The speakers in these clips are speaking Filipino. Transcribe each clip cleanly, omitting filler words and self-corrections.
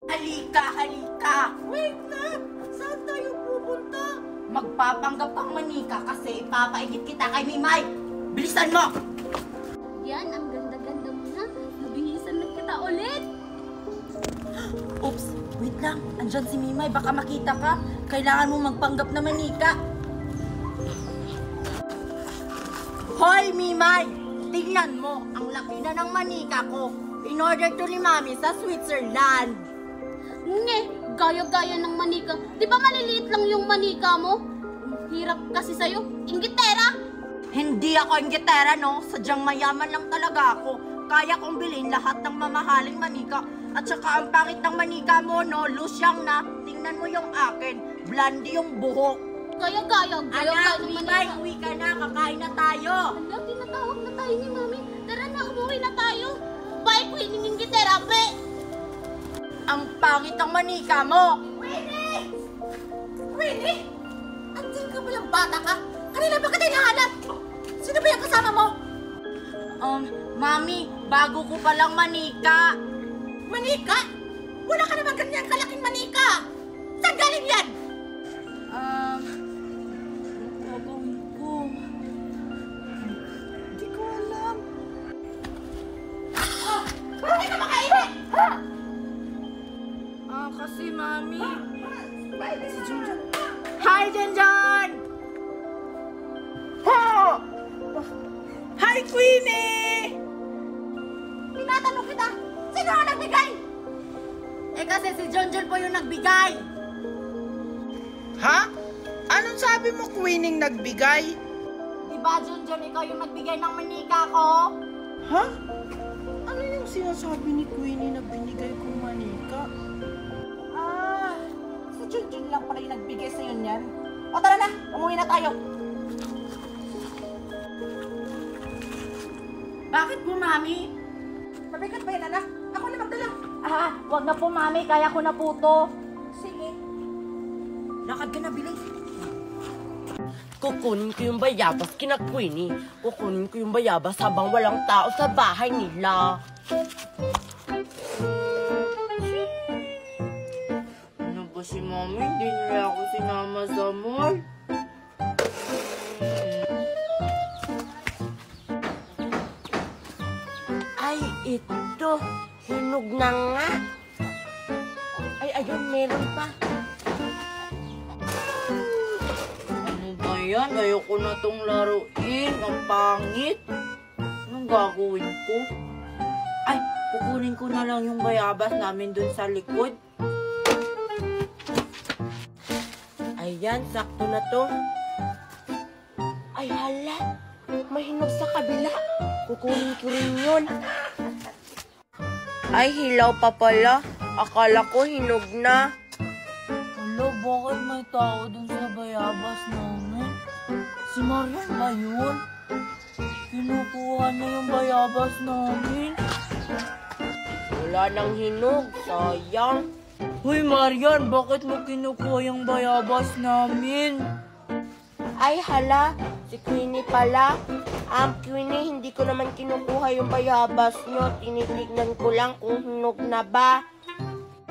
Halika, halika! Wait na! Saan tayo pupunta? Magpapanggap kang manika kasi ipapainit kita kay Mimay! Bilisan mo! Yan, ang ganda-ganda mo na. Nabihisan na kita ulit. Oops! Wait lang! Andyan si Mimay, baka makita ka. Kailangan mo magpanggap na manika. Hoy, Mimay! Tingnan mo, ang laki na ng manika ko. In order to ni Mami sa Switzerland. Nge, gaya-gaya ng manika. Di ba maliliit lang yung manika mo? Hirap kasi sa'yo. Inggitera! Hindi ako inggitera, no? Sadyang mayaman lang talaga ako. Kaya kong bilhin lahat ng mamahaling manika. At saka ang pangit ng manika mo, no? Lusyang na. Tingnan mo yung akin. Blondie yung buhok. Gaya-gaya ng Anak, manika. Mimay, uwi ka na. Kakain na tayo. Hala, tinatawag na tayo ni Mami. Tara na, umuwi na tayo. Bye, Queen, inggitera, pe! Ang pangit ng manika mo. Winnie! Winnie! Andiyan ka palang bata ka? Kanina ba kita hinahanap? Sino ba yung kasama mo? Mami, bago ko palang manika. Manika? Wala ka naman ganyan kalaking manika! Saan galing yan? Ano gagawin ko? Hindi ko alam. Bakit ka makainit? Kasi Mami. Si Junjun. Hi, Junjun! Hi, Queenie! Tinatanong kita, sino ang nagbigay? Kasi si Junjun po yung nagbigay. Ha? Anong sabi mo, Queenie, nagbigay? Diba, Junjun, ikaw yung nagbigay ng manika ko? Ha? Ano yung sinasabi ni Queenie na binigay kong manika? Si Junjun lang pala yung nagbigay sa'yo niyan. O tara na, umuwi na tayo. Bakit po, Mami? Mabigat ba yan, anak? Ako na magdala. Wag na po, Mami. Kaya ko na po to. Sige. Lakad ka na, bilis. Kukunin ko yung bayabas kina Queenie. Kukunin ko yung bayabas habang walang tao sa bahay nila. Ano ba si Mami? Hindi nila ako sinama sa mall. Ay, ito. Hinog na nga. Ay, ayun, meron pa. Ano ba yan? Ayoko na tong laruin. Ang pangit. Anong gagawin ko? Ay, kukunin ko na lang yung bayabas namin dun sa likod. Ayan, sakto na to. Ay, hala. May hinog sa kabila. Kukunin ko rin yun. Ay, hilaw pa pala. Akala ko hinog na. Hala, bakit may tao dun sa bayabas namin? Si Marian ba yun? Kinukuha na yung bayabas namin. Wala nang hinog. Sayang. Hoy, Marian, bakit mo kinukuha yung bayabas namin? Ay, hala. Si Queenie pala. Queenie, hindi ko naman kinukuha yung bayabas nyo. Tinitignan ko lang kung hinog na ba.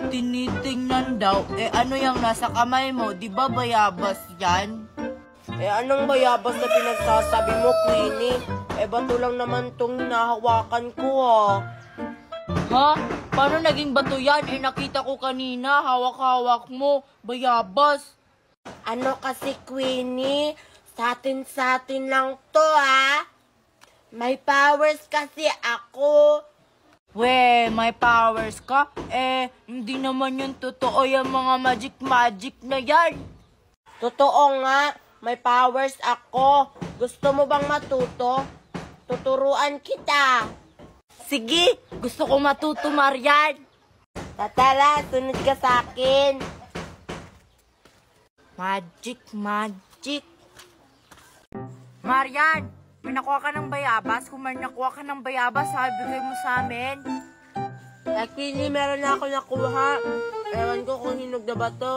Tinitingnan daw? Ano yung nasa kamay mo? Di ba bayabas yan? Anong bayabas na pinagsasabi mo, Queenie? Bato lang naman tong hinahawakan ko, Ha? Paano naging bato yan? Nakita ko kanina, hawak-hawak mo. Bayabas. Ano kasi, Queenie? Satin-satin lang to, May powers kasi ako. We, may powers ka? Hindi naman yun totoo yung mga magic-magic na yan. Totoo nga, may powers ako. Gusto mo bang matuto? Tuturuan kita. Sige, gusto ko matuto, Marian. Tara, sunod ka sa akin. Magic, magic. Marian, may nakuha ka ng bayabas? Kung may nakuha ka ng bayabas, bigay mo sa amin. Actually, meron na ako nakuha. Ewan ko kung hinog na ba to.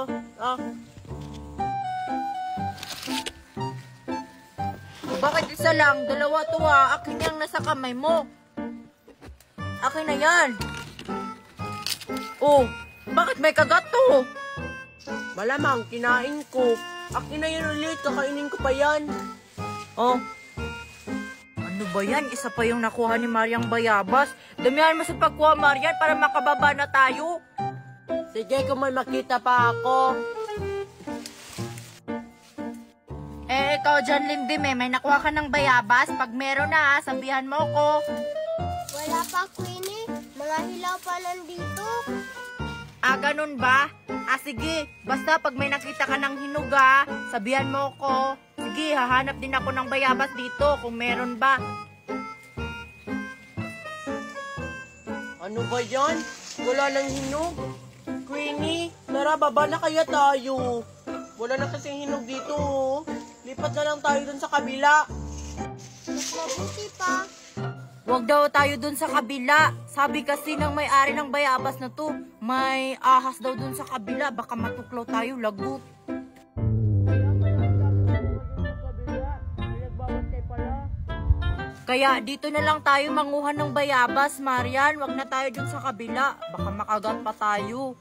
Bakit isa lang? Dalawa to, Akin yung nasa kamay mo. Akin na yan. Bakit may kagat to? Malamang, kinain ko. Akin na yan ulit, kakainin ko pa yan. Oh. Ano ba yan? Isa pa yung nakuha ni Mariang bayabas. Damihan mo sa pagkuha, Marian, para makababa na tayo. Sige, kung may makita pa ako. Ikaw dyan, Lindy, may nakuha ka ng bayabas. Pag meron na, sabihan mo ko. Wala pa, Queenie. Mga hilaw pa lang dito. Ganun ba? Sige. Basta pag may nakita ka ng hinuga, sabihan mo ko. Sige, hahanap din ako ng bayabas dito kung meron ba. Ano ba yan? Wala nang hinog. Queenie, tara, baba na kaya tayo. Wala na kasing hinog dito. Lipat na lang tayo dun sa kabila. Mas mabuti pa. Huwag daw tayo dun sa kabila. Sabi kasi ng may-ari ng bayabas na to, may ahas daw dun sa kabila. Baka matuklaw tayo, lagot. Kaya dito na lang tayo manguha ng bayabas, Marian. Huwag na tayo dun sa kabila. Baka makagat pa tayo.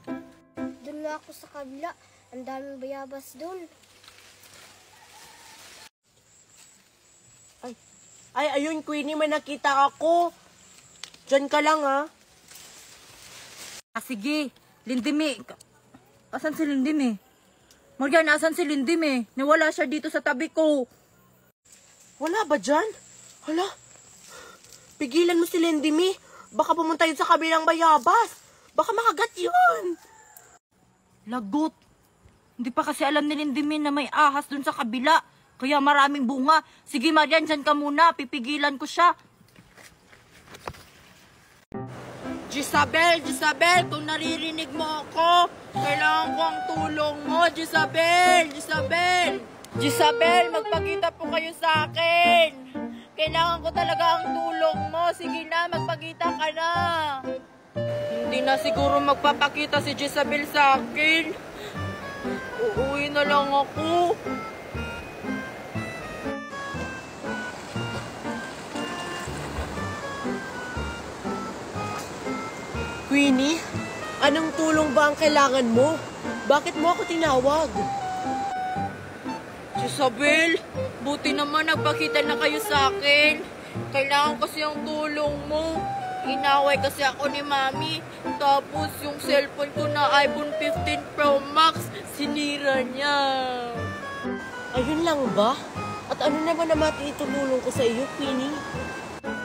Doon na ako sa kabila. Ang daming bayabas doon. Ay, ayun, Queenie, may nakita ako. Diyan ka lang, ha? Sige. Lindimi. Asan si Lindimi? Marian, asan si Lindimi? Nawala siya dito sa tabi ko. Wala ba dyan? Hala, pigilan mo si Lindimi. Baka pumunta yun sa kabilang bayabas. Baka makagat yun. Lagot. Hindi pa kasi alam ni Lindimi na may ahas dun sa kabila. Kaya maraming bunga. Sige, Marian, dyan ka muna. Pipigilan ko siya. Gisabel, kung naririnig mo ako, kailangan ko ang tulong mo. Gisabel, magpakita po kayo sa akin. Kailangan ko talaga ang tulong mo. Sige na, magpakita ka na. Hindi na siguro magpapakita si Gisabel sa akin. Uuwi na lang ako. Queenie, anong tulong ba ang kailangan mo? Bakit mo ako tinawag? Isabel, buti naman nagpakita na kayo sa akin. Kailangan kasi ang tulong mo. Inaway kasi ako ni Mami. Tapos yung cellphone ko na iPhone 15 Pro Max, sinira niya. Ayun lang ba? At ano naman naman itutulong ko sa iyo, Queenie?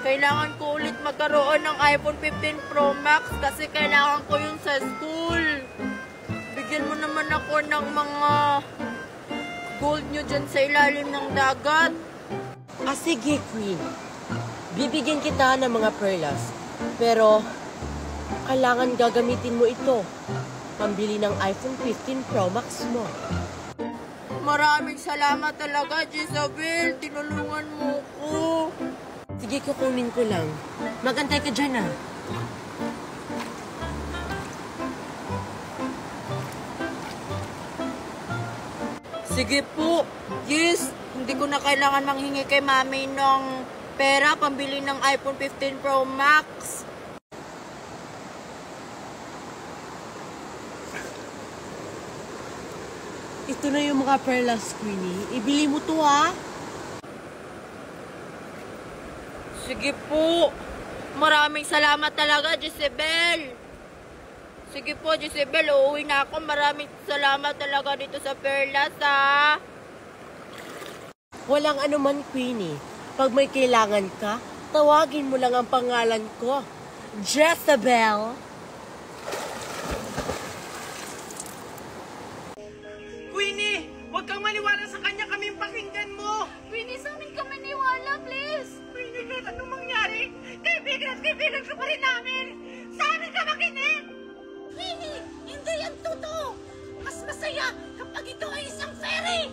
Kailangan ko ulit magkaroon ng iPhone 15 Pro Max kasi kailangan ko yun sa school. Bigyan mo naman ako ng mga gold nyo dyan sa ilalim ng dagat. Sige, Queen. Bibigyan kita ng mga perlas. Pero, kailangan gagamitin mo ito. Pambili ng iPhone 15 Pro Max mo. Maraming salamat talaga, Jezabel. Tinulungan mo ko. Sige, kukunin ko lang. Magantay ka dyan, ah. Sige po. Yes, hindi ko na kailangan manghingi kay Mami ng pera pambili ng iPhone 15 Pro Max. Ito na yung mga perlas, Queenie. Ibili mo to, ah. Sige po. Maraming salamat talaga, Jezebel. Sige po, Jezebel. Uuwi na ako. Maraming salamat talaga dito sa perlas, ha. Walang anuman, Queenie. Pag may kailangan ka, tawagin mo lang ang pangalan ko. Jezebel. Queenie, huwag kang maniwala sa kanya, kaming pakinggan mo. Queenie, sa amin ka maniwala, please. Queenie, kahit anong mangyari, kaibigan at kaibigan ka pa rin namin. Sa amin ka makinig. Queenie, hindi yan totoo. Mas masaya kapag ito ay isang fairy.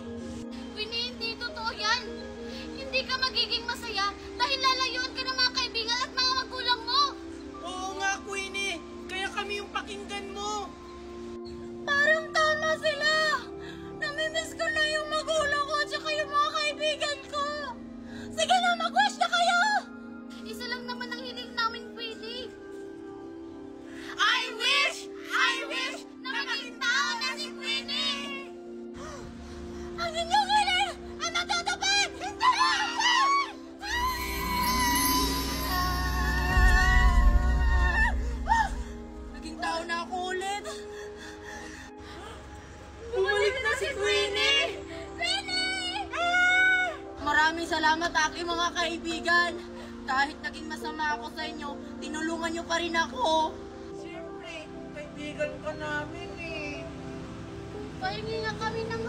Queenie, hindi totoo yan. Hindi ka magiging masaya dahil lalayuan ka ng mga kaibigan at mga magulang mo. Oo nga, Queenie. Kaya kami yung pakinggan mo. Parang tama sila. Namimiss ko na yung magulang ko at saka yung mga kaibigan ko. Sige na, mag-wish na kayo. Isa lang naman ang hiling namin, Queenie. I wish Salamat aking mga kaibigan. Kahit naging masama ako sa inyo, tinulungan niyo pa rin ako. Siyempre, kaibigan ka namin eh. Pahingi nga kami ng